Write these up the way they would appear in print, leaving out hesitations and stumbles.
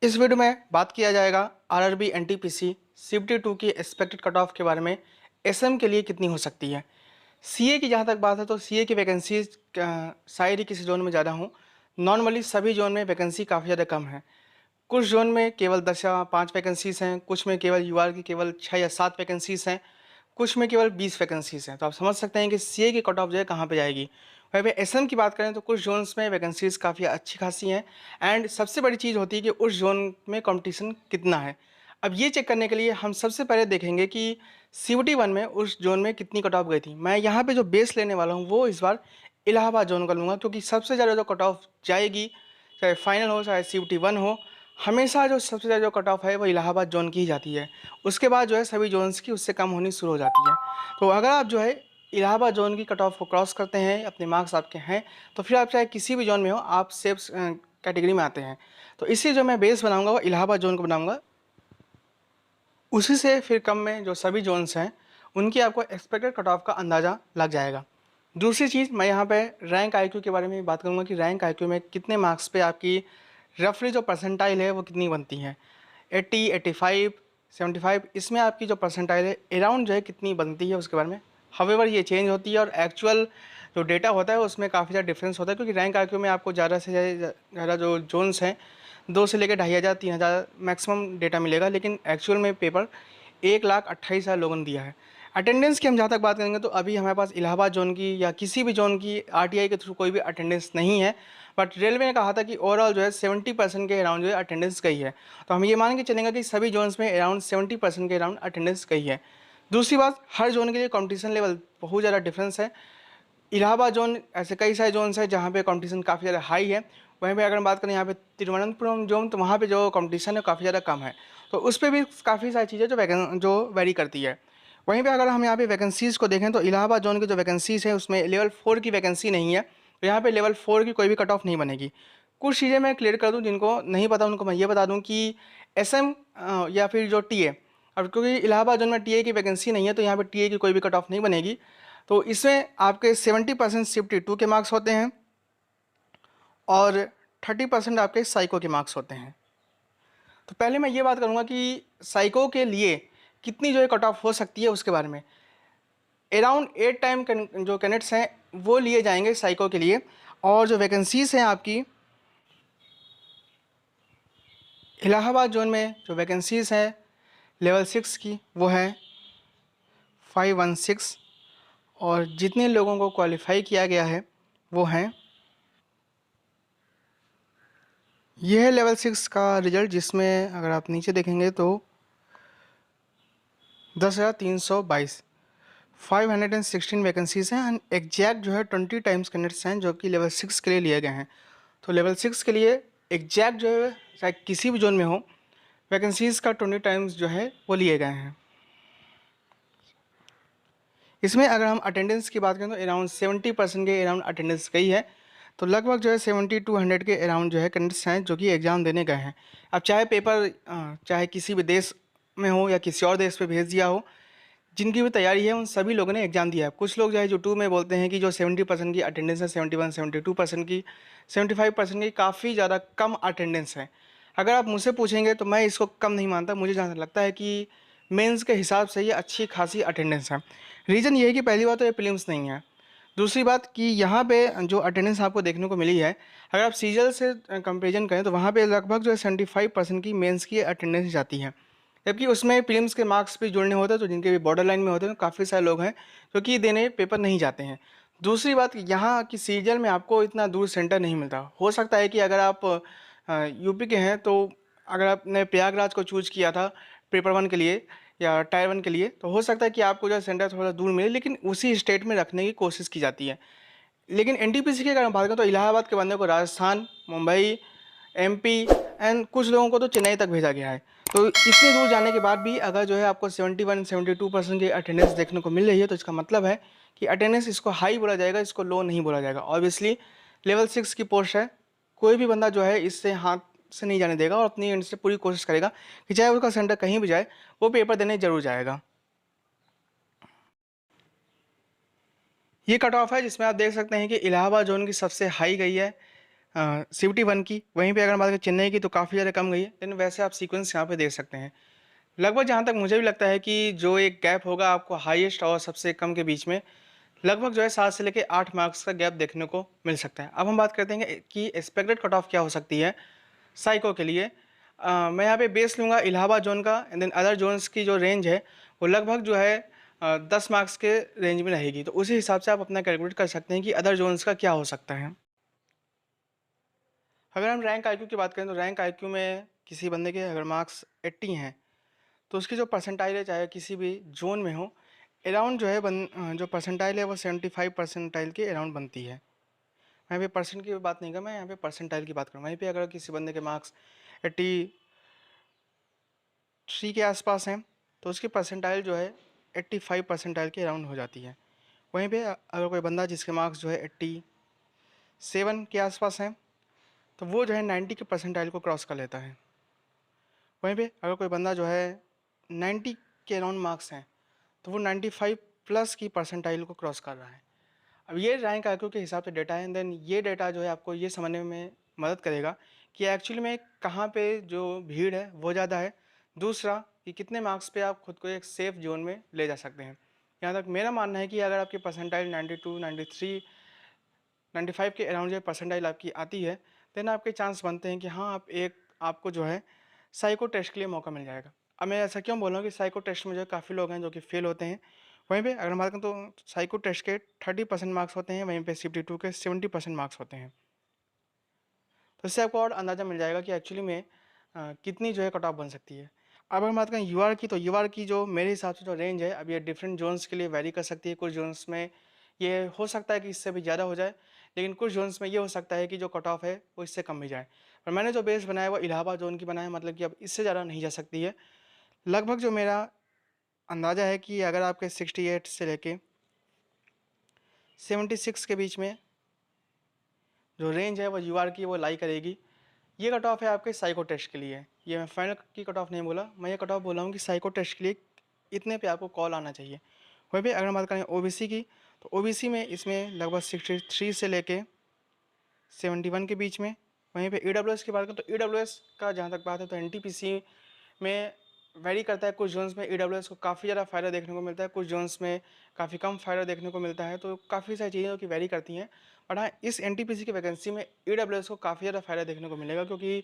इस वीडियो में बात किया जाएगा आरआरबी एनटीपीसी सीबीटी 2 की एक्सपेक्टेड कट ऑफ के बारे में। एसएम के लिए कितनी हो सकती है। सीए की जहाँ तक बात है तो सीए की वैकेंसीज शायद ही किसी जोन में ज़्यादा हों। नॉर्मली सभी जोन में वैकेंसी काफ़ी ज़्यादा कम है। कुछ जोन में केवल 10 या 5 वैकेंसीज हैं, कुछ में केवल यूआर की केवल 6 या 7 वैकेंसीज हैं, कुछ में केवल 20 वैकेंसीज हैं। तो आप समझ सकते हैं कि सीए की कट ऑफ जो है कहाँ पे जाएगी। वहीं पे एसएम की बात करें तो कुछ जोन्स में वैकेंसीज काफ़ी अच्छी खासी हैं। एंड सबसे बड़ी चीज़ होती है कि उस जोन में कंपटीशन कितना है। अब ये चेक करने के लिए हम सबसे पहले देखेंगे कि सीयूटी 1 में उस जोन में कितनी कट ऑफ गई थी। मैं यहाँ पे जो बेस लेने वाला हूँ वो इस बार इलाहाबाद जोन का लूँगा, क्योंकि सबसे ज़्यादा जो कट ऑफ जाएगी, चाहे फाइनल हो चाहे सीयूटी 1 हो, हमेशा जो सबसे ज़्यादा जो कट ऑफ है वो इलाहाबाद जोन की ही जाती है। उसके बाद जो है सभी जोन्स की उससे कम होनी शुरू हो जाती है। तो अगर आप जो है इलाहाबाद जोन की कट ऑफ को क्रॉस करते हैं, अपने मार्क्स आपके हैं, तो फिर आप चाहे किसी भी जोन में हो आप सेफ कैटेगरी में आते हैं। तो इसी जो मैं बेस बनाऊंगा वो इलाहाबाद जोन को बनाऊंगा। उसी से फिर कम में जो सभी जोन्स हैं उनकी आपको एक्सपेक्टेड कट ऑफ का अंदाज़ा लग जाएगा। दूसरी चीज़ मैं यहाँ पे रैंक आईक्यू के बारे में बात करूँगा कि रैंक आईक्यू में कितने मार्क्स पे आपकी रफली जो परसेंटाइल है वो कितनी बनती है। 80, 85, 75, इसमें आपकी जो परसेंटाइल है अराउंड जो है कितनी बनती है उसके बारे में। हावेवर ये चेंज होती है और एक्चुअल जो डेटा होता है उसमें काफ़ी ज़्यादा डिफरेंस होता है, क्योंकि रैंक आईक्यू में आपको ज़्यादा से ज़्यादा जो जोन्स हैं 2 से लेकर 2500 3000 मैक्सिमम डेटा मिलेगा, लेकिन एक्चुअल में पेपर 1,28,000 लोगों ने दिया है। अटेंडेंस की हम जहाँ तक बात करेंगे तो अभी हमारे पास इलाहाबाद जोन की या किसी भी जोन की आरटीआई के थ्रू कोई भी अटेंडेंस नहीं है। बट रेलवे ने कहा था कि ओवरऑल जो है 70% के अराउंड जो है अटेंडेंस गई है। तो हम ये मान के चलेंगे कि सभी जोन्स में अराउंड 70% के अराउंड अटेंडेंस गई है। दूसरी बात, हर जोन के लिए कॉम्पिटिशन लेवल बहुत ज़्यादा डिफरेंस है। इलाहाबाद जोन ऐसे कई सारे जोन्स हैं जहाँ पे कंपटीशन काफ़ी ज़्यादा हाई है। वहीं पे अगर हम बात करें यहाँ पे तिरुवनंतपुरम जोन, तो वहाँ पे जो कंपटीशन है काफ़ी ज़्यादा कम है। तो उस पर भी काफ़ी सारी चीज़ें जो वेरी करती है। वहीं पे अगर हम यहाँ पे वैकेंसीज़ को देखें तो इलाहाबाद जोन की जो वैकेंसीज़ है उसमें लेवल 4 की वैकेंसी नहीं है। तो यहाँ पे लेवल 4 की कोई भी कट ऑफ नहीं बनेगी। कुछ चीज़ें मैं क्लियर कर दूँ, जिनको नहीं पता उनको मैं ये बता दूँ कि एसएम या फिर जो टीए, अब क्योंकि इलाहाबाद जोन में टीए की वैकेंसी नहीं है तो यहाँ पे टीए की कोई भी कट ऑफ नहीं बनेगी। तो इसमें आपके 70% सीबीटी 2 के मार्क्स होते हैं और 30% आपके साइको के मार्क्स होते हैं। तो पहले मैं ये बात करूँगा कि साइको के लिए कितनी जो है कट ऑफ हो सकती है उसके बारे में। अराउंड 8 टाइम जो कैंडिडेट्स हैं वो लिए जाएंगे साइको के लिए। और जो वैकेंसीज़ हैं आपकी इलाहाबाद जोन में, जो वैकेंसीज़ हैं लेवल 6 की वो है 516। और जितने लोगों को क्वालिफाई किया गया है वो हैं, यह है लेवल 6 का रिजल्ट, जिसमें अगर आप नीचे देखेंगे तो 10,322 516 वैकेंसीज़ हैं। एंड एग्जैक्ट जो है 20 टाइम्स कैंडिडेट्स हैं जो कि लेवल 6 के लिए लिए गए हैं। तो लेवल 6 के लिए एग्जैक्ट जो है चाहे किसी भी जोन में हो, वैकेंसीज़ का 20 टाइम्स जो है वो लिए गए हैं। इसमें अगर हम अटेंडेंस की बात करें तो अराउंड 70% के अराउंड अटेंडेंस गई है। तो लगभग जो है 70 to 100 के अराउंड जो है कैंडिडेट्स हैं जो कि एग्ज़ाम देने गए हैं। अब चाहे पेपर चाहे किसी भी देश में हो या किसी और देश पे भेज दिया हो, जिनकी भी तैयारी है उन सभी लोगों ने एग्ज़ाम दिया है। कुछ लोग जो है यूट्यूब में बोलते हैं कि जो 70% की अटेंडेंस है, 71 72% की, 75% की, काफ़ी ज़्यादा कम अटेंडेंस है। अगर आप मुझसे पूछेंगे तो मैं इसको कम नहीं मानता। मुझे जहाँ तक लगता है कि मेंस के हिसाब से ये अच्छी खासी अटेंडेंस है। रीज़न ये है कि पहली बात तो ये प्रीलिम्स नहीं है। दूसरी बात कि यहाँ पे जो अटेंडेंस आपको देखने को मिली है, अगर आप सीजीएल से कंपेरिजन करें तो वहाँ पे लगभग जो है 75% की मेंस की अटेंडेंस जाती है। जबकि उसमें प्रीलिम्स के मार्क्स भी जुड़ने होते हैं, तो जिनके भी बॉर्डर लाइन में होते हैं काफ़ी सारे लोग हैं जो कि देने पेपर नहीं जाते हैं। दूसरी बात, यहाँ की सीजीएल में आपको इतना दूर सेंटर नहीं मिलता। हो सकता है कि अगर आप यूपी के हैं तो अगर आपने प्रयागराज को चूज़ किया था पेपर 1 के लिए या टायर 1 के लिए, तो हो सकता है कि आपको जो है सेंटर थोड़ा दूर मिले, लेकिन उसी स्टेट में रखने की कोशिश की जाती है। लेकिन एनटीपीसी की अगर हम बात करें तो इलाहाबाद के बंदे को राजस्थान, मुंबई, एमपी एंड कुछ लोगों को तो चेन्नई तक भेजा गया है। तो इतनी दूर जाने के बाद भी अगर जो है आपको 71 72% की अटेंडेंस देखने को मिल रही है, तो इसका मतलब है कि अटेंडेंस इसको हाई बोला जाएगा, इसको लो नहीं बोला जाएगा। ऑब्वियसली लेवल 6 की पोस्ट है, कोई भी बंदा जो है इससे हाथ से नहीं जाने देगा और अपनी एंड से पूरी कोशिश करेगा कि चाहे उसका सेंटर कहीं भी जाए वो पेपर देने जरूर जाएगा। ये कट ऑफ है जिसमें आप देख सकते हैं कि इलाहाबाद जोन की सबसे हाई गई है CBT 1 की। वहीं पे अगर बात करें चेन्नई की तो काफ़ी ज़्यादा कम गई है, लेकिन वैसे आप सीक्वेंस यहाँ पे देख सकते हैं। लगभग जहाँ तक मुझे भी लगता है कि जो एक गैप होगा आपको हाईएस्ट और सबसे कम के बीच में, लगभग जो है 7 से लेके 8 मार्क्स का गैप देखने को मिल सकता है। अब हम बात करते हैं कि एक्सपेक्टेड कट ऑफ क्या हो सकती है साइको के लिए। मैं यहाँ पे बेस लूँगा इलाहाबाद जोन का, एंड देन अदर जोन्स की जो रेंज है वो लगभग जो है 10 मार्क्स के रेंज में रहेगी। तो उसी हिसाब से आप अपना कैलकुलेट कर सकते हैं कि अदर जोन्स का क्या हो सकता है। अगर हम रैंक आईक्यू की बात करें तो रैंक आईक्यू में किसी बंदे के अगर मार्क्स 80 हैं तो उसकी जो परसेंटाइल है चाहे किसी भी जोन में हो, अराउंड जो है जो परसेंटाइल है वो 75 परसेंटाइल के अराउंड बनती है। मैं यहाँ पे परसेंट की बात नहीं कर, मैं यहाँ पे परसेंटाइल की बात करूँ। वहीं पे अगर किसी बंदे के मार्क्स 83 के आसपास हैं तो उसकी परसेंटाइल जो है 85 परसेंटाइल के अराउंड हो जाती है। वहीं पे अगर कोई बंदा जिसके मार्क्स जो है 87 के आसपास हैं तो वो जो है 90 के परसेंटाइल को क्रॉस कर लेता है। वहीं पे अगर कोई बंदा जो है 90 के अराउंड मार्क्स हैं तो वो 95 प्लस की परसेंटाइल को क्रॉस कर रहा है। अब ये रैंक आईक्यू के हिसाब से डेटा है, एंड देन ये डेटा जो है आपको ये समझने में मदद करेगा कि एक्चुअली में कहाँ पे जो भीड़ है वो ज़्यादा है। दूसरा कि कितने मार्क्स पे आप खुद को एक सेफ जोन में ले जा सकते हैं। यहाँ तक मेरा मानना है कि अगर आपकी परसेंटाइल 92, 93, 95 के अराउंड जो परसेंटाइल आपकी आती है, देन आपके चांस बनते हैं कि हाँ आपको जो है साइको टेस्ट के लिए मौका मिल जाएगा। अब मैं ऐसा क्यों बोल रहा हूँ कि साइको टेस्ट में जो काफ़ी लोग हैं जो कि फेल होते हैं। वहीं पे अगर हम बात करें तो साइको टेस्ट के 30% मार्क्स होते हैं, वहीं पे CBT 2 के 70% मार्क्स होते हैं। तो इससे आपको और अंदाज़ा मिल जाएगा कि एक्चुअली में कितनी जो है कट ऑफ बन सकती है। अब अगर हम बात करें यूआर की, तो यूआर की जो मेरे हिसाब से जो रेंज है अब ये डिफरेंट जोन्स के लिए वैरी कर सकती है। कुछ जोन्स में ये हो सकता है कि इससे भी ज़्यादा हो जाए, लेकिन कुछ जोन्स में ये हो सकता है कि जो कट ऑफ है वो इससे कम भी जाए। पर मैंने जो बेस बनाया वो इलाहाबाद जोन की बनाया, मतलब कि अब इससे ज़्यादा नहीं जा सकती है। लगभग जो मेरा अंदाज़ा है कि अगर आपके 68 से लेके 76 के बीच में जो रेंज है वो यूआर की वो लाई करेगी। ये कट ऑफ है आपके साइको टेस्ट के लिए। ये मैं फाइनल की कट ऑफ नहीं बोला, मैं ये कट ऑफ बोला हूँ कि साइको टेस्ट के लिए इतने पे आपको कॉल आना चाहिए। वहीं पे अगर हम बात करें ओबीसी की, तो ओबीसी में इसमें लगभग 63 से लेके 71 के बीच में। वहीं पे ईडब्ल्यूएस की बात करें तो ईडब्ल्यूएस का जहाँ तक बात है तो एनटीपीसी में वेरी करता है। कुछ जोन्स में ईडब्ल्यूएस को काफ़ी ज़्यादा फ़ायदा देखने को मिलता है, कुछ जोन्स में काफ़ी कम फ़ायदा देखने को मिलता है। तो काफ़ी सारी चीज़ें की वेरी करती हैं। बट हाँ, इस एनटीपीसी की वैकेंसी में ईडब्ल्यूएस को काफ़ी ज़्यादा फ़ायदा देखने को मिलेगा, क्योंकि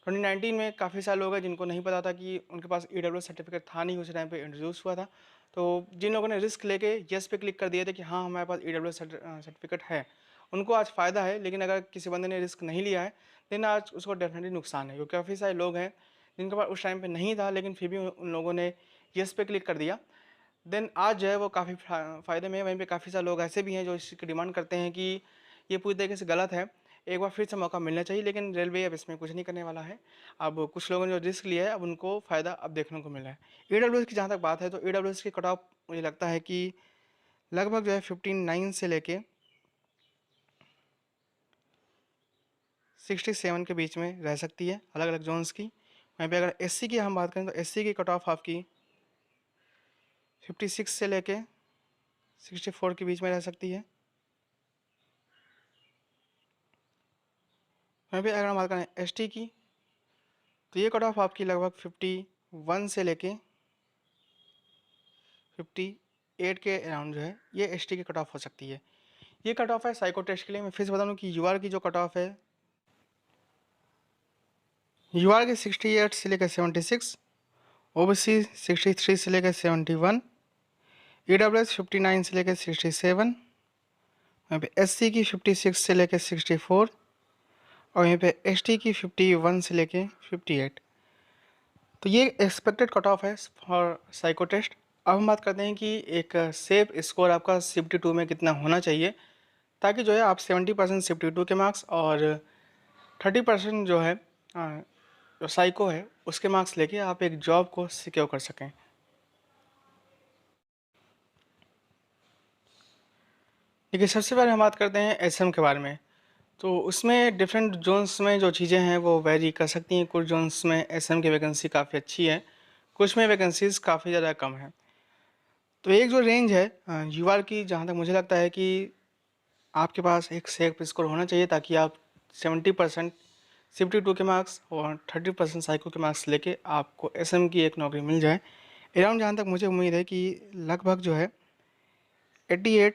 2019 में काफ़ी सारे लोग हैं जिनको नहीं पता था कि उनके पास ईडब्ल्यूएस सर्टिफिकेट था नहीं, उस टाइम पे इंट्रोड्यूस हुआ था। तो जिन लोगों ने रिस्क लेके येस पे क्लिक कर दिए थे कि हाँ हमारे पास ईडब्ल्यूएस सर्टिफिकेट है, उनको आज फ़ायदा है। लेकिन अगर किसी बंदे ने रिस्क नहीं लिया है देन आज उसको डेफिनेटली नुकसान है, क्योंकि काफ़ी सारे लोग हैं जिनके पास उस टाइम पे नहीं था लेकिन फिर भी उन लोगों ने येस पे क्लिक कर दिया। देन आज जो है वो काफ़ी फ़ायदे में है। वहीं पे काफ़ी सारे लोग ऐसे भी हैं जो इसकी डिमांड करते हैं कि ये पूरी तरीके से गलत है, एक बार फिर से मौका मिलना चाहिए। लेकिन रेलवे अब इसमें कुछ नहीं करने वाला है। अब कुछ लोगों ने जो रिस्क लिया है अब उनको फ़ायदा अब देखने को मिला है। ईडब्ल्यूएस की जहाँ तक बात है तो ईडब्ल्यूएस की कट ऑफ मुझे लगता है कि लगभग जो है 59 से लेके 67 के बीच में रह सकती है अलग अलग जोन्स की। वहीं पे अगर एससी की हम बात करें तो एससी की कट ऑफ आपकी 56 से लेके 64 के बीच में रह सकती है। वहीं पे अगर हम बात करें एसटी की तो ये कट ऑफ आपकी लगभग 51 से लेके 58 के अराउंड जो है ये एसटी की कट ऑफ हो सकती है। ये कट ऑफ है साइको टेस्ट के लिए। मैं फिर से बता दूं कि यूआर की जो कट ऑफ है, यूआर की 68 से लेकर 76, ओबीसी 63 से लेकर 71, ईडब्ल्यूएस 59 से लेकर 67, वहीं पे एससी की 56 से लेकर 64 और यहीं पे एसटी की 51 से लेके 58। तो ये एक्सपेक्टेड कट ऑफ है फॉर साइको टेस्ट। अब हम बात करते हैं कि एक सेफ स्कोर आपका CBT 2 में कितना होना चाहिए, ताकि जो है आप 70% CBT 2 के मार्क्स और 30% जो है जो साइको है उसके मार्क्स लेके आप एक जॉब को सिक्योर कर सकें। देखिए, सबसे पहले हम बात करते हैं एसएम के बारे में। तो उसमें डिफरेंट जोन्स में जो चीज़ें हैं वो वेरी कर सकती हैं। कुछ जोन्स में एसएम की वैकेंसी काफ़ी अच्छी है, कुछ में वैकेंसीज काफ़ी ज़्यादा कम है। तो एक जो रेंज है यूआर की, जहाँ तक मुझे लगता है कि आपके पास एक सेफ स्कोर होना चाहिए ताकि आप 70% CBT2 के मार्क्स और 30% साइको के मार्क्स लेके आपको SM की एक नौकरी मिल जाए। अराउंड जहाँ तक मुझे उम्मीद है कि लगभग जो है 88,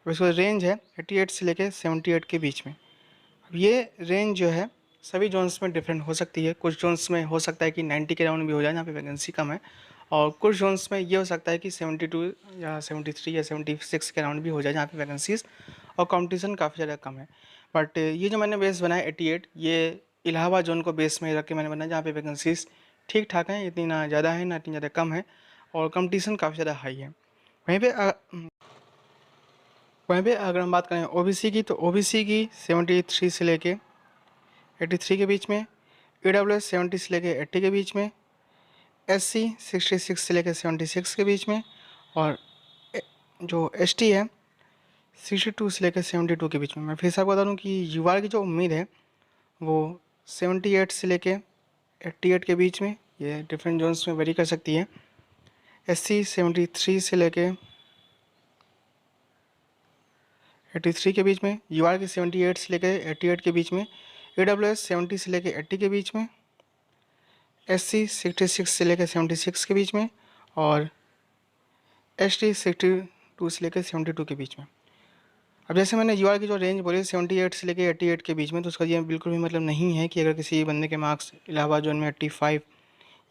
इसका रेंज है 88 से लेके 78 के बीच में। अब ये रेंज जो है सभी जोन्स में डिफरेंट हो सकती है। कुछ जोन्स में हो सकता है कि 90 के राउंड भी हो जाए जहाँ पे वैकेंसी कम है, और कुछ जोन्स में ये हो सकता है कि 72 या 73 या 76 के राउंड भी हो जाए जहाँ पे वैकेंसीज और कंपटीशन काफ़ी ज़्यादा कम है। बट ये जो मैंने बेस बनाया 88, ये इलाहाबाद जोन को बेस में रख के मैंने बनाया जहाँ पे वैकेंसीज ठीक ठाक हैं, इतनी ना ज़्यादा है ना इतनी ज़्यादा कम है, और कंपटीशन काफ़ी ज़्यादा हाई है। वहीं पे अगर हम बात करें OBC की, तो OBC की 73 से लेके 83 के बीच में, EWS 70 से लेके 80 के बीच में, SC 66 से लेके 76 के बीच में, और जो ST है 62 से लेकर 72 के बीच में। मैं फिर से आपको बता दूँ कि युवा की जो उम्मीद है वो 78 से लेके 88 के बीच में, ये डिफरेंट जोन्स में वेरी कर सकती है। SC 73 से लेके 83 के बीच में, युवा की 78 से लेके 88 के बीच में, EWS 70 से लेके 80 के बीच में, SC 66 से लेकर 76 के बीच में, और ST 62 से लेकर 72 के बीच में। अब जैसे मैंने यूआर की जो रेंज बोली 78 से लेकर 88 के बीच में, तो उसका ये बिल्कुल भी मतलब नहीं है कि अगर किसी बंदे के मार्क्स इलाहाबाद जोन में 85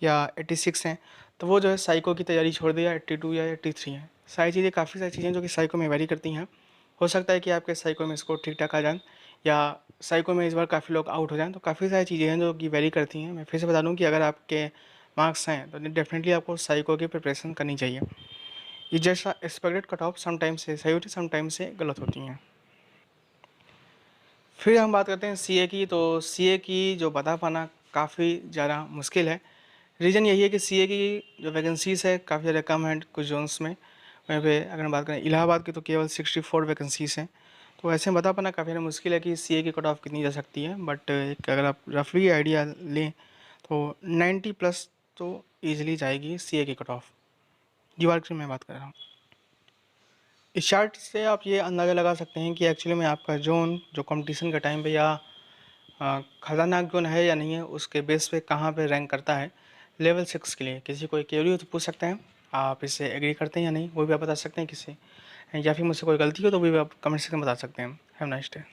या 86 हैं तो वो जो है साइको की तैयारी छोड़ दे, या 82 या 83 है। काफ़ी सारी चीज़ें जो कि साइको में वेरी करती हैं। हो सकता है कि आपके साइको में स्कोर ठीक ठाक आ जाए, या साइको में इस बार काफ़ी लोग आउट हो जाएँ, तो काफ़ी सारी चीज़ें हैं जो कि वेरी करती हैं। मैं फिर से बता दूँ कि अगर आपके मार्क्स हैं तो डेफिनेटली आपको साइको की प्रिपरेशन करनी चाहिए। ये जैसा एक्सपेक्टेड कट ऑफ समटाइम्स से सही होती है, समटाइम्स से गलत होती हैं। फिर हम बात करते हैं सीए की, तो सीए की जो बता पाना काफ़ी ज़्यादा मुश्किल है। रीज़न यही है कि सीए की जो वैकेंसीज़ है काफ़ी ज़्यादा कम है कुछ जोन्स में। वहीं पे अगर हम बात करें इलाहाबाद की, तो केवल 64 वैकेंसीज़ हैं। तो ऐसे में बता पाना काफ़ी ज़्यादा मुश्किल है कि सीए की कट ऑफ कितनी जा सकती है। बट एक अगर आप रफली आइडिया लें तो 90 प्लस तो ईजिली जाएगी सीए की कट ऑफ। दीवार की मैं बात कर रहा हूँ। इस चार्ट से आप ये अंदाज़ा लगा सकते हैं कि एक्चुअली में आपका जोन जो कंपटीशन के टाइम पे या खतरनाक जोन है या नहीं है, उसके बेस पे कहाँ पे रैंक करता है लेवल 6 के लिए। किसी कोई क्वेरी हो तो पूछ सकते हैं, आप इससे एग्री करते हैं या नहीं वो भी आप बता सकते हैं किसी, या फिर मुझसे कोई गलती हो तो वो भी आप कमेंट सेक्शन में बता सकते हैं। Have nice day.